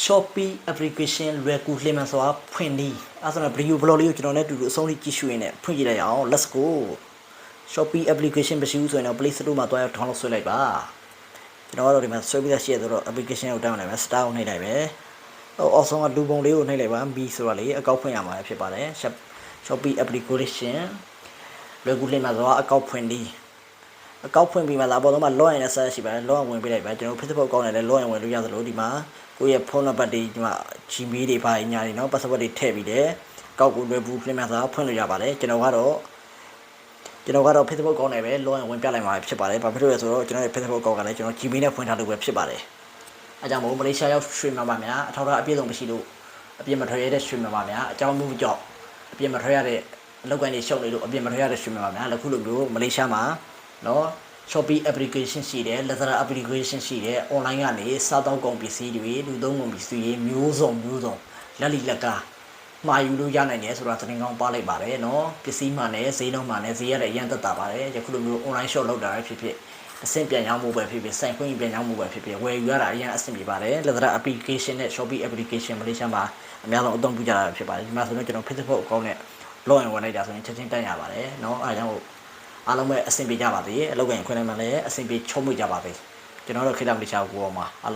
Shopee application လွယ်ကူလျင်မြန်စွာဖွင့်ပြီးအဲဆိုတော့ video blog လေးကိုကျွန်တော်လည်းအတူတူအဆုံးထိကြည့်ရှုရင်းနဲ့ဖွင့်ကြည့်လိုက်အောင် let's go Shopee application မရှိဘူးဆိုရင်တော့ Play Store မှာတွားရောက် download ဆွဲလိုက်ပါကျွန်တော်ကတော့ဒီမှာဆွဲပြီးသားရှိရဆိုတော့ application ကို download လိုက်မယ် start ကိုနှိပ်လိုက်ပဲအောက်ဆုံးကလူပုံလေးကိုနှိပ်လိုက်ပါ B ဆိုတာလေအကောက်ဖွင့်ရမှာဖြစ်ပါတယ် Shopee application လွယ်ကူလျင်မြန်စွာအကောက်ဖွင့်ပြီးအကောက်ဖွင့်ပြီးမှလာပေါ်တော့မှ login နဲ့ဆက်ရှိပါတယ် login ဝင်ပေးလိုက်ပါကျွန်တော် Facebook အကောင့်နဲ့လည်း login ဝင်လို့ရသလိုဒီမှာကိုယ့်ရဲ့ဖုန်းနံပါတ်တွေဒီမှာ Gmail တွေပါညာတွေเนาะ password တွေထည့်ပြီးတယ်ကောက်ကိုလွယ်ဘူးလျင်မြန်စွာဖွင့်လို့ရပါတယ်ကျွန်တော်ကတော့ Facebook အကောင့်နဲ့ပဲ login ဝင်ပြလိုက်မှာဖြစ်ပါတယ်ဘာဖြစ်လို့လဲဆိုတော့ကျွန်တော်ရဲ့ Facebook အကောင့်ကလည်းကျွန်တော် Gmail နဲ့ဖွင့်ထားလို့ပဲဖြစ်ပါတယ်အဲကြောင့်မို့မလေးရှားရောက်ရွှေမြန်မာပါများအထောက်အထားအပြည့်စုံမရှိလို့အပြည့်မထွက်ရတဲ့ရွှေမြန်မာပါများအကြောင်းမှုကြောင့်အပြည့်မထွက်ရတဲ့အလုပ်ကိုင်းတွေရှုပ်နေလို့အပြည့်မထွက်ရတဲ့ရွှေမြန်မာပါများအခုလိုမျိုးမလေးရှားမှာเนาะShopee application ရှိတယ် Lazada application ရှိတယ် online ကနေစားတောက်ကုန်ပစ္စည်းတွေလူသုံးကုန်ပစ္စည်းတွေမျိုးစုံလက်လီလက်ကားမှာယူလို့ရနိုင်တယ်ဆိုတာသတင်းကောင်းပါလိုက်ပါတယ်เนาะပစ္စည်းမှနဲ့ဈေးနှုန်းမှနဲ့ဈေးရတဲ့အရင်သက်သာပါတယ်ယခုလိုမျိုး online shop လုပ်တာပဲဖြစ်ဖြစ်အဆင့်ပြန်ရောက်မှုပဲဖြစ်ဖြစ်စိုက်ခွင့်ပြန်ရောက်မှုပဲဖြစ်ဖြစ်ဝယ်ယူရတာအရင်အဆင့်ပြပါတယ် Lazada application နဲ့ Shopee application မလေးရှားမှာအများဆုံးအသုံးပြုကြတာဖြစ်ပါတယ်ဒီမှာဆိုတော့ကျွန်တော် Facebook အကောင့်နဲ့ login ဝင်လိုက်တာဆိုရင်ချက်ချင်းတက်ရပါတယ်เนาะအားကြောင့်အားလုံးပဲအဆင်ပြေကြပါစေအလုပ်ကိုင်ခွင့်နိုင်မှလည်းအဆင်ပြေချုံးမှုကြပါစေကျွန်တော်တို့ခေတ္တမလေးရှားကိုအားလုံး